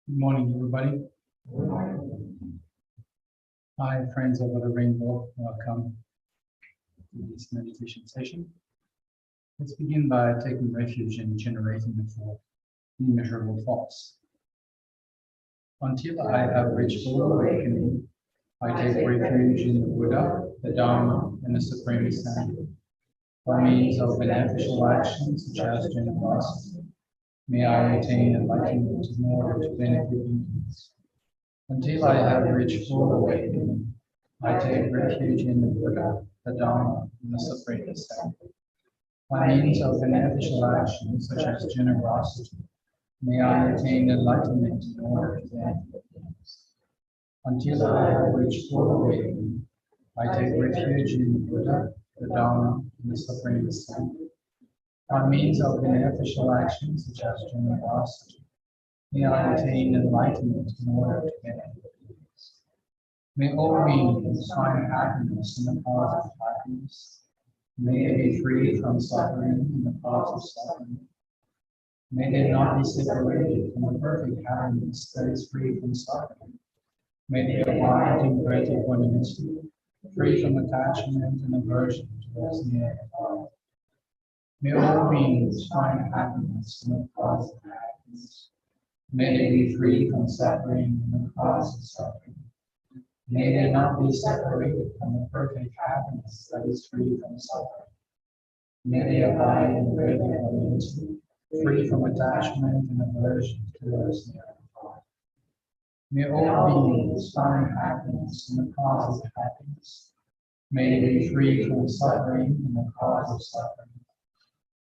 Good morning, everybody. Hi, friends over the rainbow. Welcome to this meditation session. Let's begin by taking refuge in generating the four immeasurable thoughts. Until I have reached full awakening, I take refuge in the Buddha, the Dharma, and the Supreme Sangha. By means of beneficial actions such as generosity, may I attain enlightenment in order to benefit beings. Until I have reached full awakening, I take refuge in the Buddha, the Dharma, and the Supreme Sangha. By means of beneficial actions such as generosity, may I attain enlightenment in order to benefit beings. Until I have reached full awakening, I take refuge in the Buddha, the Dharma, and the Supreme Sangha. By means of beneficial actions such as generosity, may I attain enlightenment in order to benefit beings. May all beings find happiness in the cause of happiness. May they be free from suffering in the cause of suffering. May they not be separated from the perfect happiness that is free from suffering. May they abide in great equanimity, free from attachment and aversion towards near and far. May all beings find happiness in the cause of happiness. May they be free from suffering in the cause of suffering. May they not be separated from the perfect happiness that is free from suffering. May they abide in great equanimity, free from attachment and aversion towards near and far. May all beings find happiness in the cause of happiness. May they be free from suffering in the cause of suffering.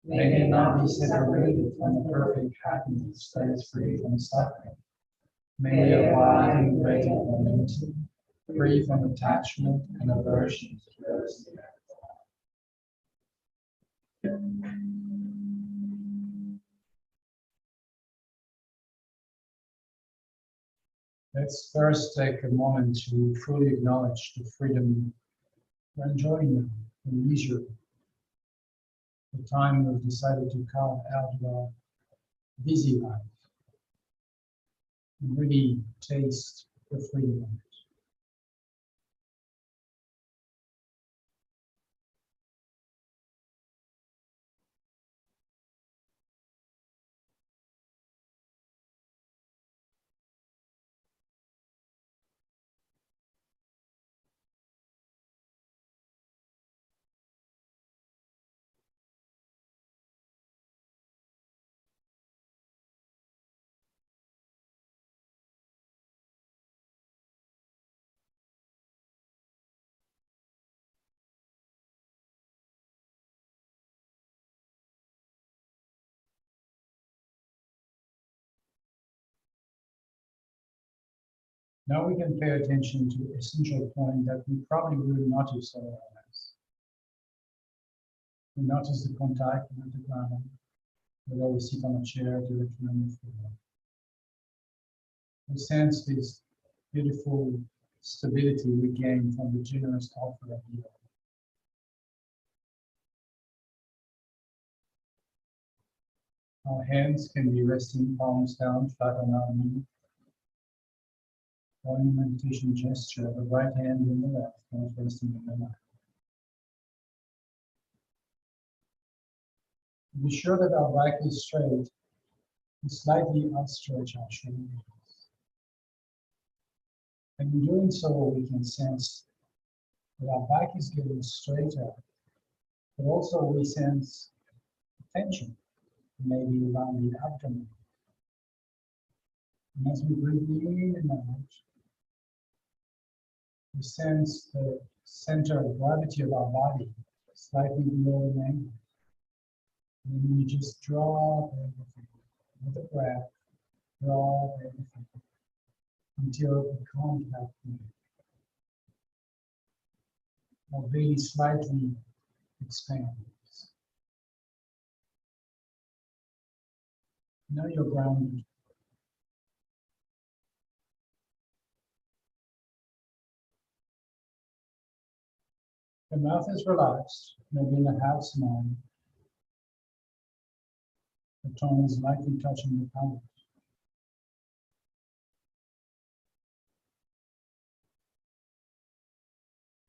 May they not be separated from the perfect happiness that is free from suffering. May they abide in great equanimity, free from attachment and aversion towards the earth. Let's first take a moment to fully acknowledge the freedom we're enjoying now, the leisure, the time we've decided to carve out of our busy life and really taste the freedom of it. Now we can pay attention to the essential point that we probably will notice otherwise. We notice the contact with the ground, whether we sit on a chair directly on the floor. We sense this beautiful stability we gain from the generous offer of the earth. Our hands can be resting palms down, flat on our knee. Or in a meditation gesture, the right hand in the left, not resting in the left. Be sure that our back is straight and slightly outstretch our shoulders. And in doing so, we can sense that our back is getting straighter, but also we sense tension, maybe around the abdomen. And as we breathe in and out, we sense the center of gravity of our body slightly below the navel. And then you just drop everything with the breath, drop everything until the contact or very slightly expands. Now you're grounded. The mouth is relaxed, maybe in a half smile. The tongue is lightly touching the palate.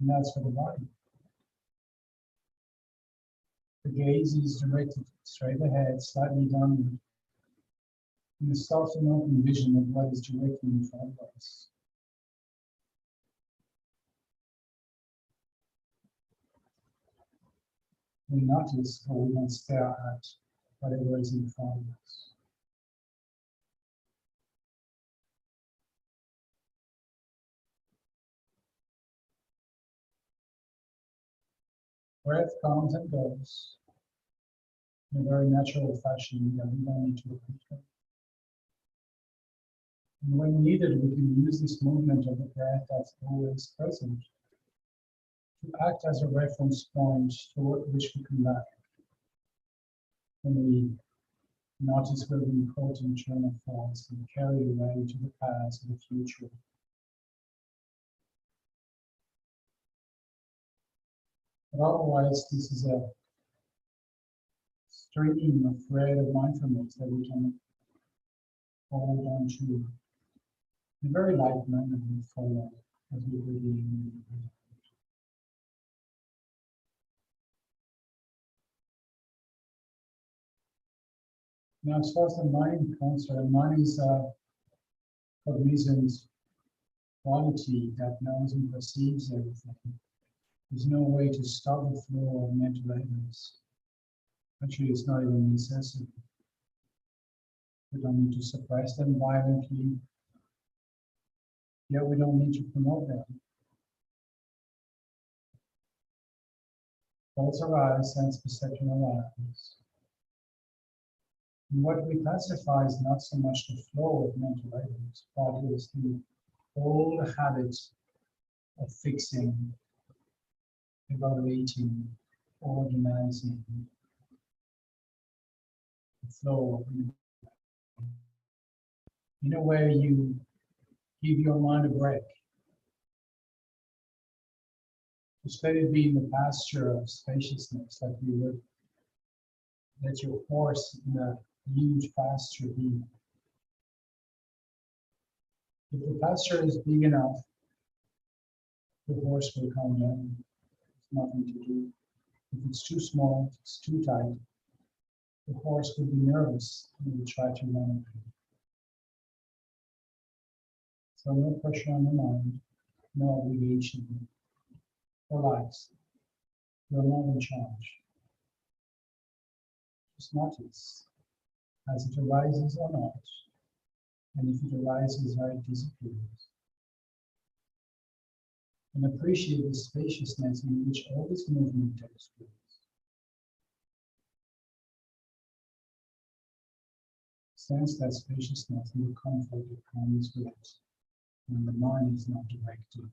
And that's for the body. The gaze is directed straight ahead, slightly downward, in a soft and open vision of what is directly in front of us. We notice how we don't stare at whatever is in front of us. Breath comes and goes in a very natural fashion that we don't need to repeat. And when needed, we can use this movement of the breath that's always present to act as a reference point toward which we come back when we notice where the important train of thoughts can carry away to the past or the future. But otherwise, this is a stream, a thread of mindfulness that we can hold on to in a very light manner and follow as we breathe in. Now, as far as the mind is concerned, mind is a cognizant quality that knows and perceives everything. There's no way to stop the flow of mental items. Actually, it's not even necessary. We don't need to suppress them violently. Yet we don't need to promote them. Thoughts arise, sense perception arises. And what we classify is not so much the flow of mental items, but it is the old habit of fixing, evaluating, organizing the flow. In a way, you give your mind a break. Just let it be in the pasture of spaciousness, like you would let your horse in a huge pasture be. If the pasture is big enough, the horse will calm down. There's nothing to do. If it's too small, if it's too tight, the horse will be nervous and will try to run away. So no pressure on the mind, no obligation. Relax. You're not in charge. Just notice as it arises or not, and if it arises, how it disappears. And appreciate the spaciousness in which all this movement takes place. Sense that spaciousness and the comfort that comes with it when the mind is not directed.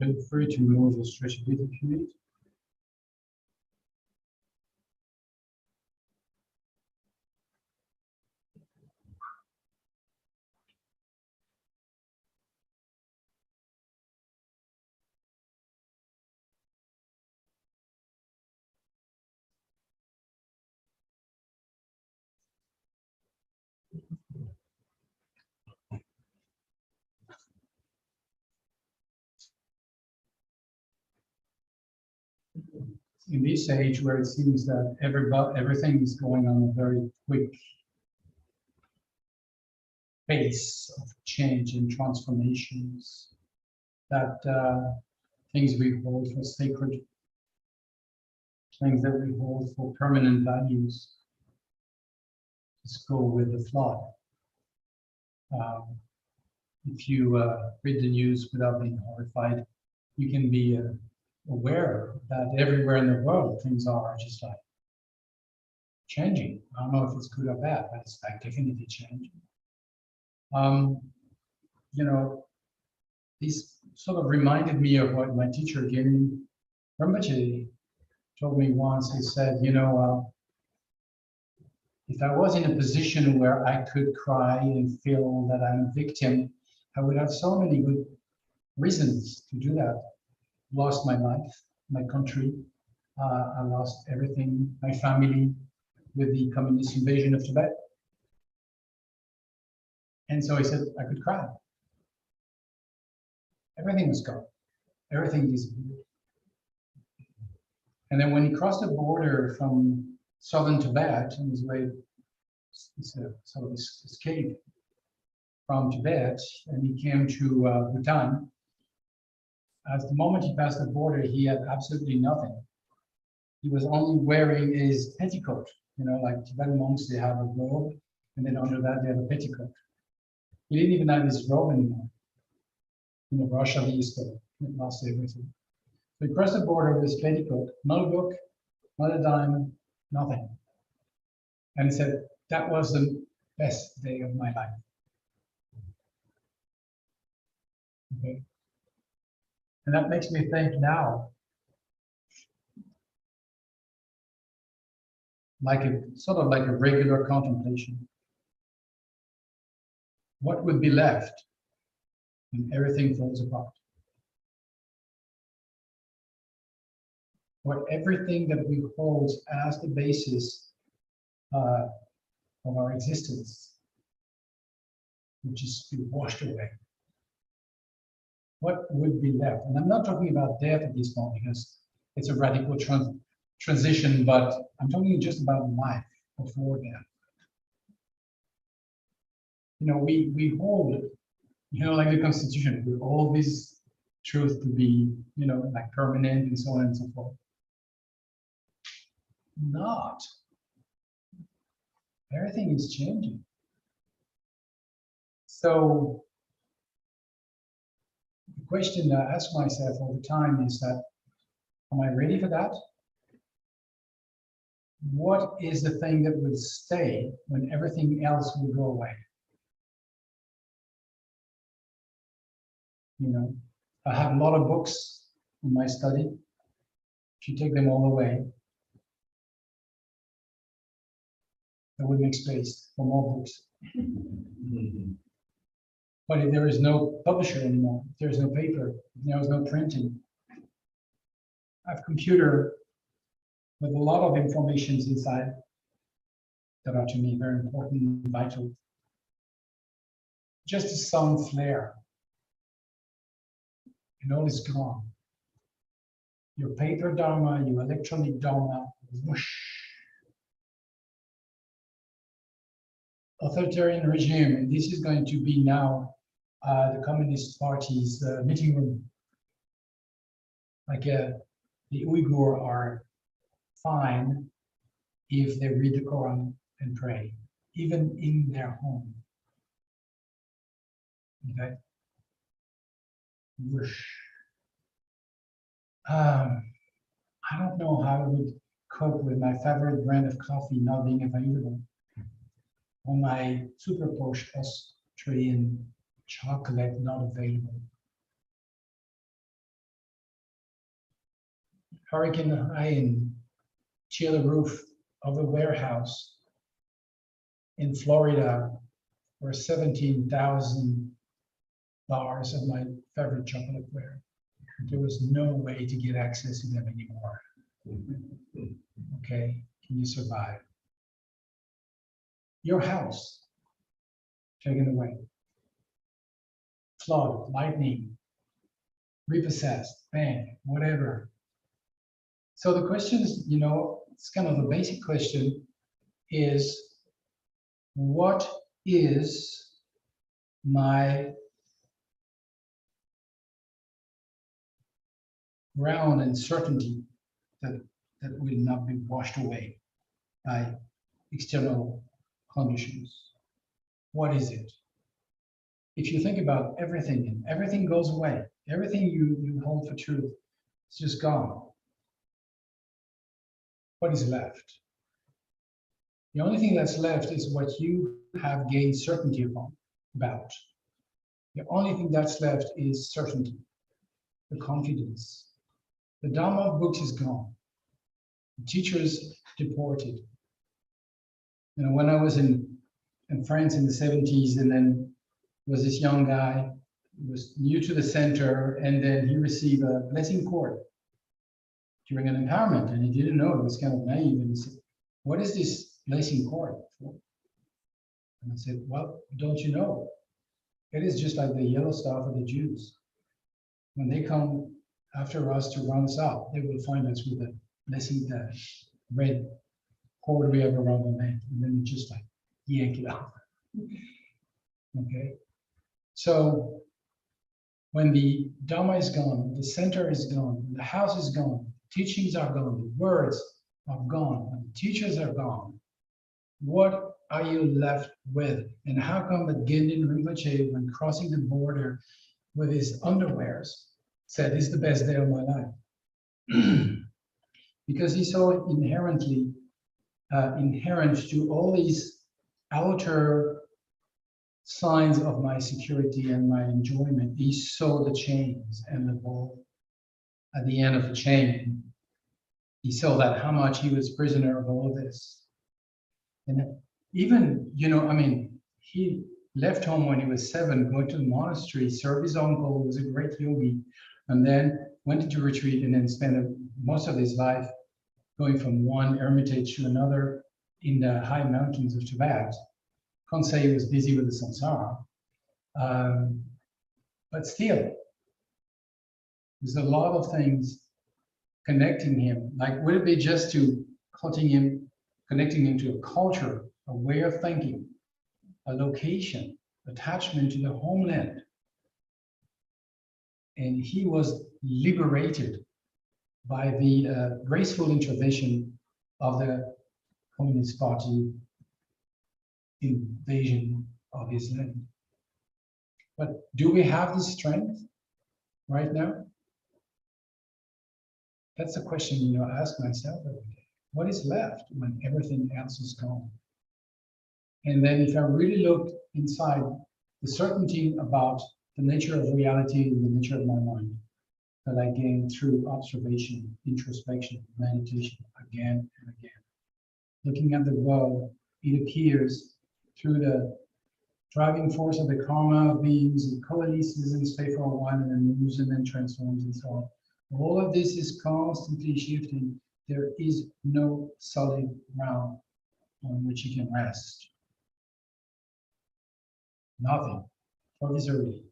Feel free to move or stretch a bit if you need. In this age where it seems that everything is going on a very quick pace of change and transformations, that things we hold for sacred, things that we hold for permanent values, just go with the flow. If you read the news without being horrified, you can be aware that everywhere in the world things are just like changing. I don't know if it's good or bad, but it's like definitely changing. You know, this sort of reminded me of what my teacher Gary Rinpoche told me once. He said, you know, if I was in a position where I could cry and feel that I'm a victim, I would have so many good reasons to do that. Lost my life, my country, I lost everything, my family, with the communist invasion of Tibet. And so he said, I could cry. Everything was gone. Everything disappeared. And then when he crossed the border from southern Tibet on his way, sort of escape from Tibet, and he came to Bhutan, at the moment he passed the border, he had absolutely nothing. He was only wearing his petticoat. You know, like Tibetan monks, they have a robe, and then under that they have a petticoat. He didn't even have his robe anymore. You know, Russia, they used to lost everything. So he crossed the border with his petticoat, not a book, not a dime, nothing. And he said, that was the best day of my life. Okay. And that makes me think now, like a sort of like a regular contemplation. What would be left when everything falls apart? What everything that we hold as the basis of our existence, which is to be washed away. What would be left? And I'm not talking about death at this point because it's a radical transition, but I'm talking just about life before death. You know, we hold, you know, like the Constitution, we hold this truth to be, you know, like permanent and so on and so forth. Not. Everything is changing. So the question that I ask myself all the time is that, am I ready for that? What is the thing that will stay when everything else will go away? You know, I have a lot of books in my study. If you take them all away, that would make space for more books. But if there is no publisher anymore, if there's no paper, if there is no printing, I have a computer with a lot of information inside that are to me very important and vital. Just a sound flare, and all is gone. Your paper Dharma, your electronic Dharma, whoosh. Authoritarian regime, and this is going to be now the Communist Party's meeting room. Like the Uyghur are fine if they read the Quran and pray, even in their home. Okay. Whoosh. I don't know how I would cope with my favorite brand of coffee not being available, or my super posh Austrian chocolate not available. hurricane high and tear the roof of a warehouse in Florida for 17,000 bars of my favorite chocolate ware. There was no way to get access to them anymore. Okay, can you survive? Your house taken away. Flood, lightning, repossessed, bang, whatever. So the question is, it's kind of a basic question is, what is my ground and certainty that will not be washed away by external conditions? What is it? If you think about everything, and everything goes away, everything you hold for truth is just gone. What is left? The only thing that's left is what you have gained certainty about. The only thing that's left is certainty, the confidence. The Dharma of books is gone. The teachers deported. When I was in France in the 70s, and then was this young guy who was new to the center, and then he received a blessing cord during an empowerment, and he didn't know. It was kind of naive, and he said, "What is this blessing cord for?" And I said, "Well, don't you know? It is just like the yellow staff of the Jews. When they come after us to run us out, they will find us with a blessing, the red cord we have around the neck, and then we just like yank it out." Okay, so when the Dharma is gone, the center is gone, the house is gone, teachings are gone, the words are gone, and the teachers are gone, what are you left with? And how come that Gendin Rinpoche, when crossing the border with his underwears, said, "This is the best day of my life"? Because he saw inherent to all these outer signs of my security and my enjoyment. He saw the chains and the ball at the end of the chain. He saw that how much he was prisoner of all of this. And even, he left home when he was 7, going to the monastery, served his uncle, was a great yogi, and then went into retreat, and then spent most of his life going from one hermitage to another in the high mountains of Tibet. Can't say he was busy with the samsara, but still, there's a lot of things connecting him. Like, would it be just to connecting him to a culture, a way of thinking, a location, attachment to the homeland? And he was liberated by the graceful intervention of the Communist Party invasion of his land. But do we have the strength right now? That's the question, I ask myself every day. What is left when everything else is gone? And then if I really look inside, the certainty about the nature of reality and the nature of my mind that I gain through observation, introspection, meditation, again and again. Looking at the world, it appears through the driving force of the karma of beings, it coalesces and stays for a while and then moves and then transforms and so on. All of this is constantly shifting. There is no solid ground on which you can rest. Nothing, provisory.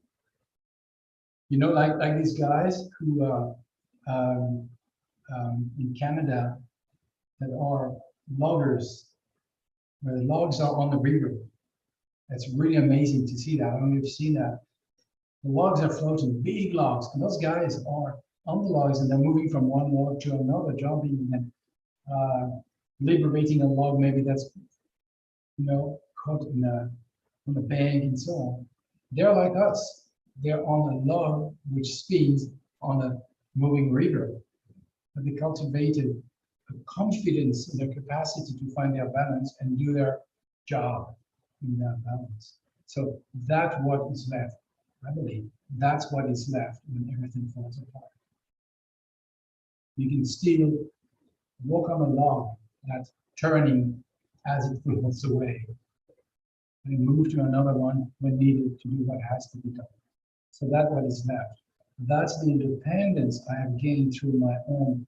Like these guys who in Canada that are loggers, where the logs are on the river. It's really amazing to see that. I don't know if you've seen that. The logs are floating, big logs, and those guys are on the logs and they're moving from one log to another, jumping and liberating a log maybe that's caught on the bank and so on. They're like us. They're on a log which spins on a moving river. But they cultivated a confidence in their capacity to find their balance and do their job in that balance. So that's what is left. I believe that's what is left when everything falls apart. You can still walk on a log that's turning as it floats away and move to another one when needed to do what has to be done. So that's what is left. That's the independence I have gained through my own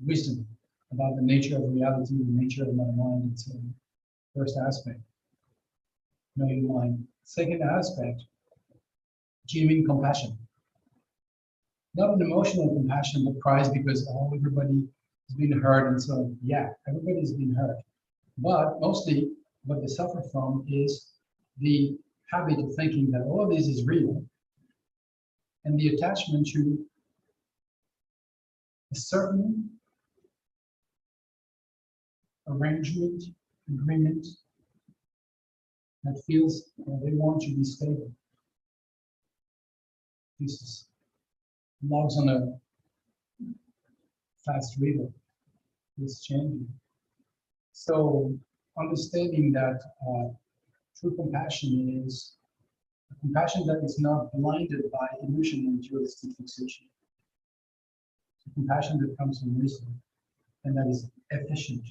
wisdom about the nature of reality, the nature of my mind, and so on. First aspect, knowing mind. Second aspect, genuine compassion. Not an emotional compassion, but cries because everybody has been hurt and so on. Yeah, everybody's been hurt. But mostly what they suffer from is the habit of thinking that all of this is real and the attachment to a certain arrangement, agreement that feels they want to be stable. This is logs on a fast river. It's changing. So understanding that true compassion is a compassion that is not blinded by illusion and dualistic fixation. It's a compassion that comes from wisdom and that is efficient,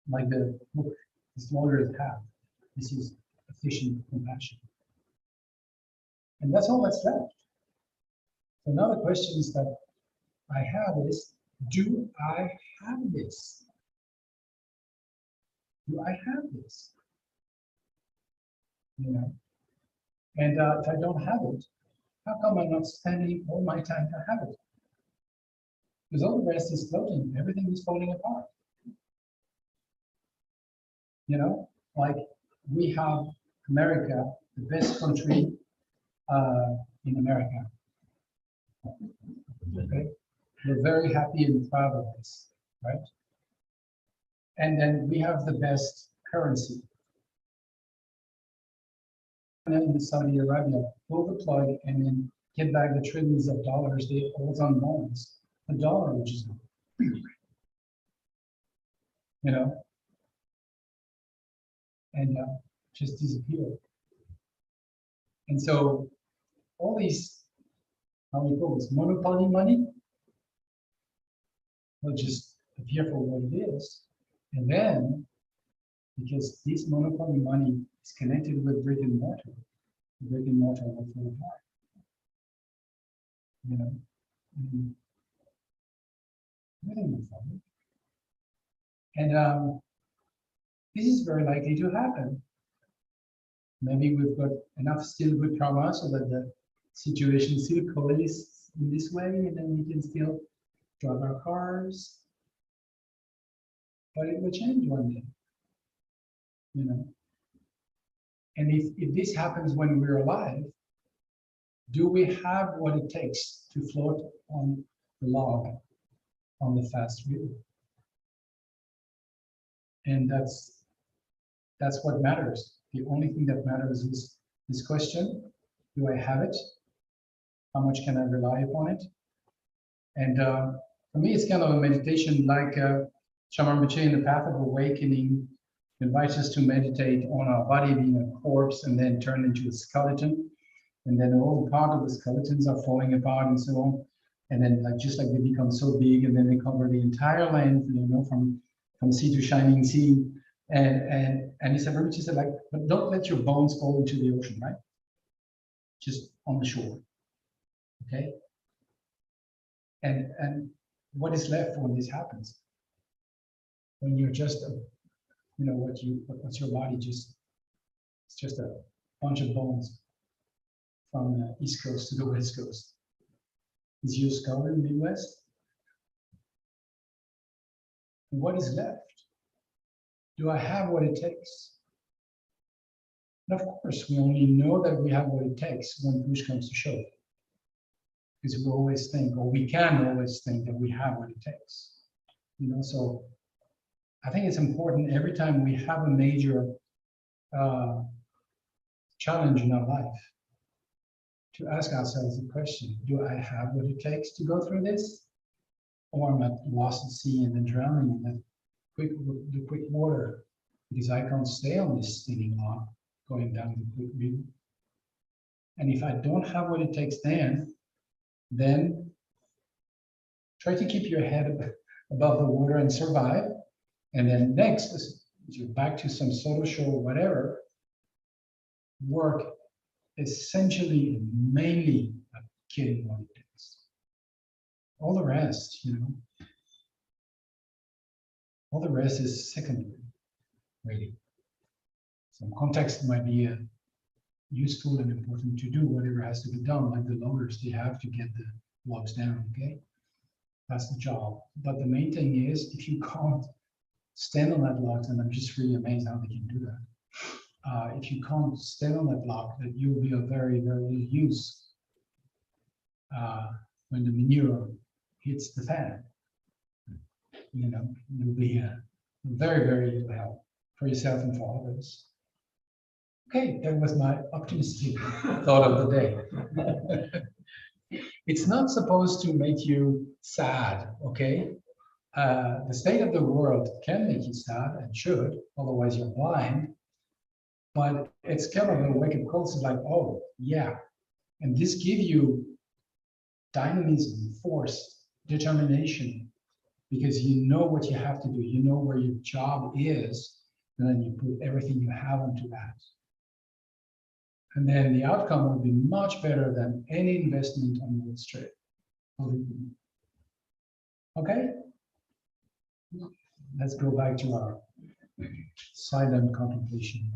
like the book these lawyers have. This is efficient compassion. And that's all that's left. So now the questions that I have is, do I have this? Do I have this? You know, and if I don't have it, how come I'm not spending all my time to have it? Because all the rest is floating. Everything is falling apart. You know, like we have America, the best country in America. Okay, we're very happy and proud of this, right? And then we have the best currency. And then in Saudi Arabia, pull the plug and then get back the trillions of dollars they hold on bonds. The dollar, which is, you know, and just disappear. And so all these, how we call this, monopoly money, will just appear for what it is. And then, because this monopoly money is connected with brick and mortar will fall apart. You know, and this is very likely to happen. Maybe we've got enough still good karma so that the situation still coalesces in this way, and then we can still drive our cars. But it will change one day, you know. And if this happens when we're alive, do we have what it takes to float on the log on the fast river? And that's what matters. The only thing that matters is this question: do I have it? How much can I rely upon it? And for me, it's kind of a meditation, like Shaman Rinpoche in the Path of Awakening invites us to meditate on our body being a corpse and then turn into a skeleton, and then all part of the skeletons are falling apart and so on, and then just like they become so big, and then they cover the entire length, you know, from sea to shining sea. And he said, Rinpoche said, like, but don't let your bones fall into the ocean, right? Just on the shore, okay? And what is left when this happens? When you're just you know, what's your body just, it's just a bunch of bones from the East Coast to the West Coast. Is your skull in the Midwest? And what is left? Do I have what it takes? And of course, we only know that we have what it takes when push comes to shove. Because we always think, or we can always think, that we have what it takes. You know, so I think it's important every time we have a major challenge in our life to ask ourselves the question: do I have what it takes to go through this? Or am I lost at sea and then drowning in the quick water, because I can't stay on this spinning log going down the quick river. And if I don't have what it takes then Try to keep your head above the water and survive. And then next, as you're back to some social, whatever, work essentially, mainly at killing what it is. All the rest, all the rest is secondary, really. Some context might be useful and important to do whatever has to be done, like the loaders, they have to get the logs down, okay? That's the job. But the main thing is, if you can't stand on that log, and I'm just really amazed how they can do that. If you can't stand on that block, that you'll be of very, very little use when the manure hits the fan. You'll be very, very little help for yourself and for others. Okay, that was my optimistic thought of the day. It's not supposed to make you sad, okay? The state of the world can make you sad and should, otherwise you're blind. But it's kind of a wake-up call. It's like, oh, yeah. And this gives you dynamism, force, determination, because you know what you have to do. You know where your job is, and then you put everything you have into that. And then the outcome will be much better than any investment on Wall Street. Okay? Let's go back to our silent contemplation.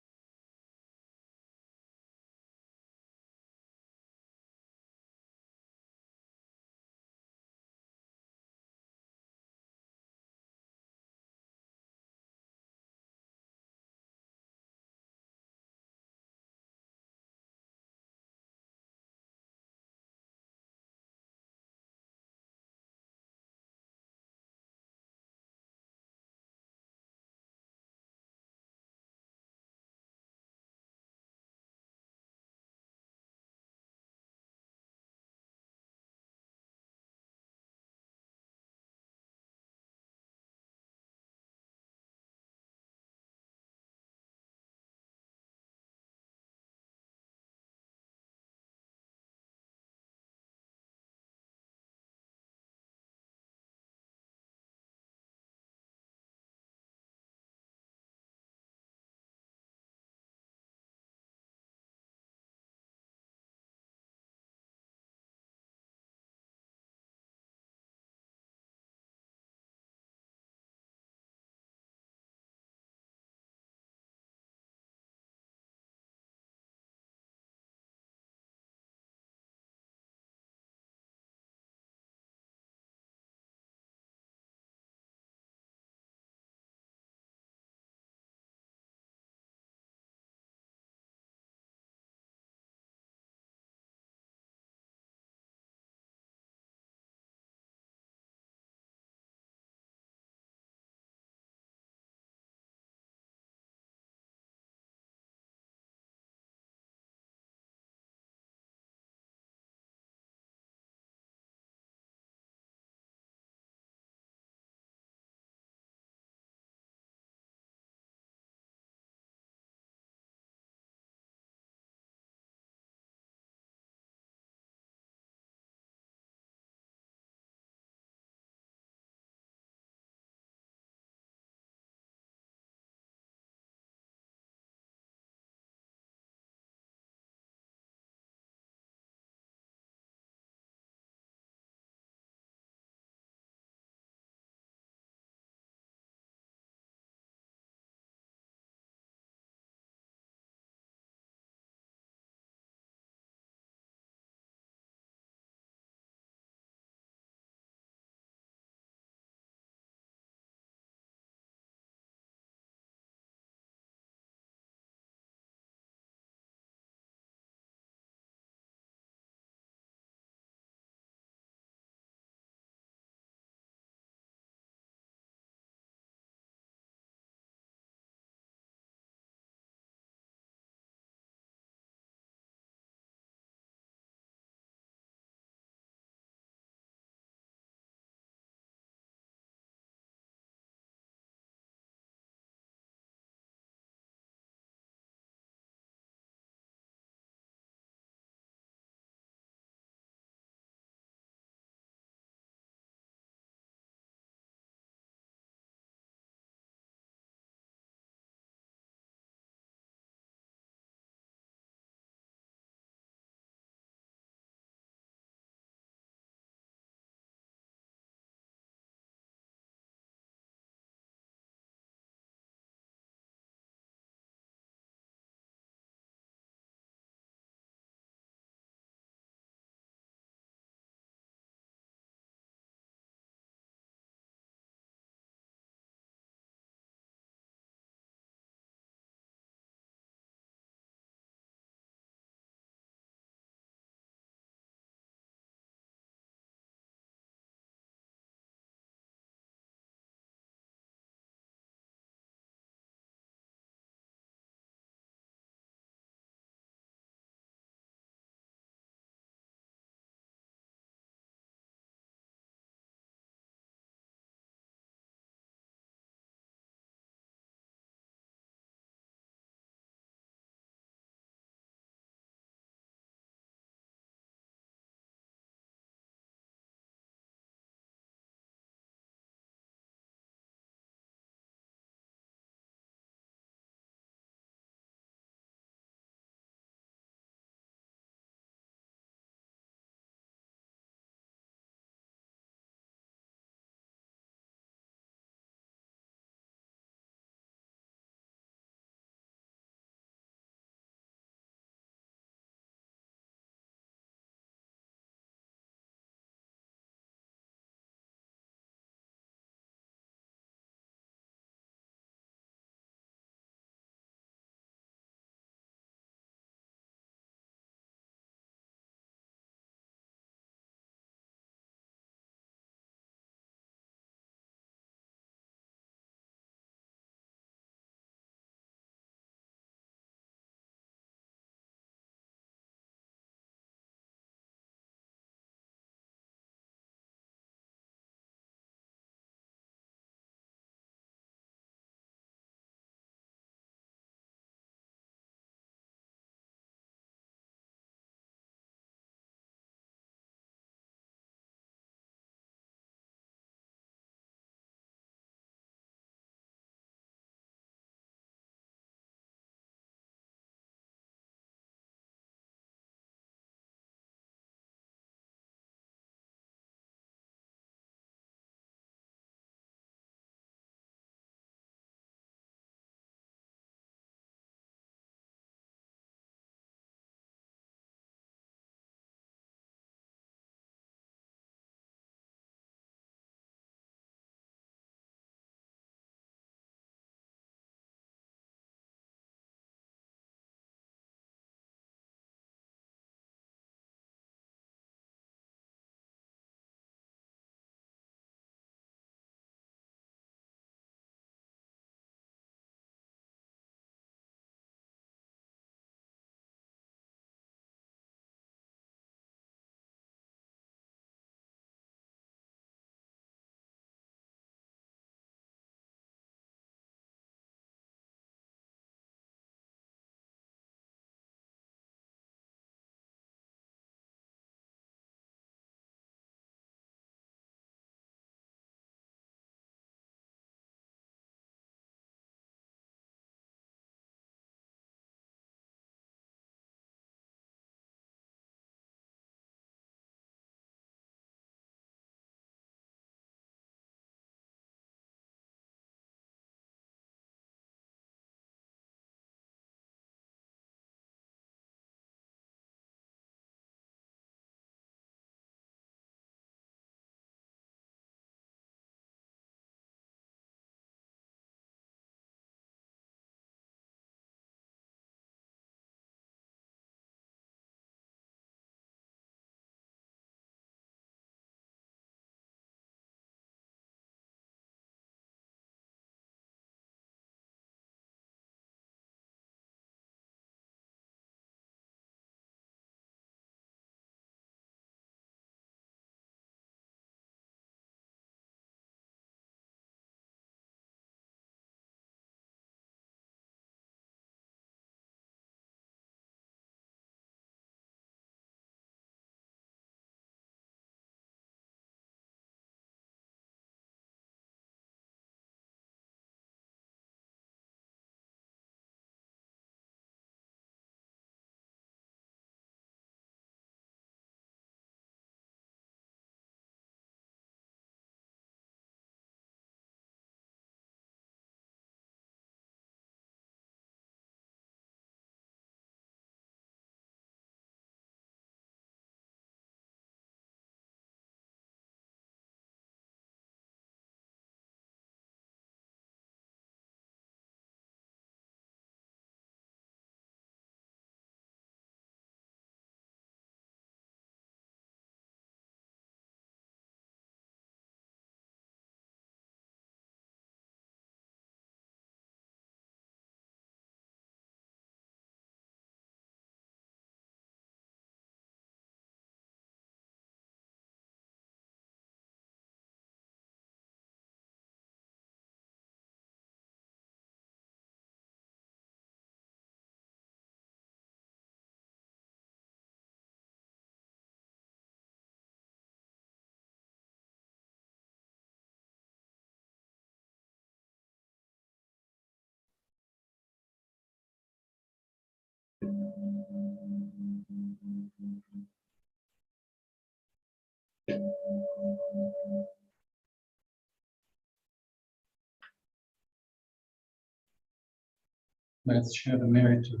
Let's share the merit of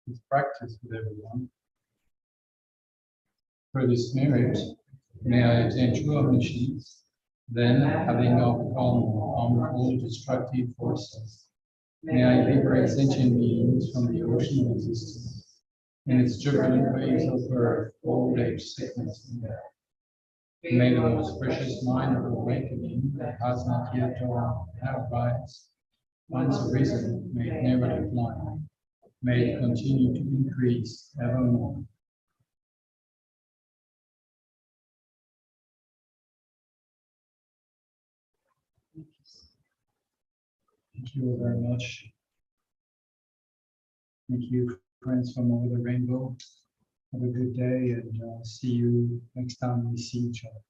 this practice with everyone. For this merit, may I attain true omniscience, then, having overcome harmful, destructive forces, may I liberate sentient beings from the ocean of existence, in its turbulent waves of birth, old age, sickness, and death. May the most precious mind of awakening that has not yet dawned arise. Once arisen, may it never decline. May it continue to increase evermore. Thank you very much. Thank you, friends from over the rainbow. Have a good day, and see you next time we see each other.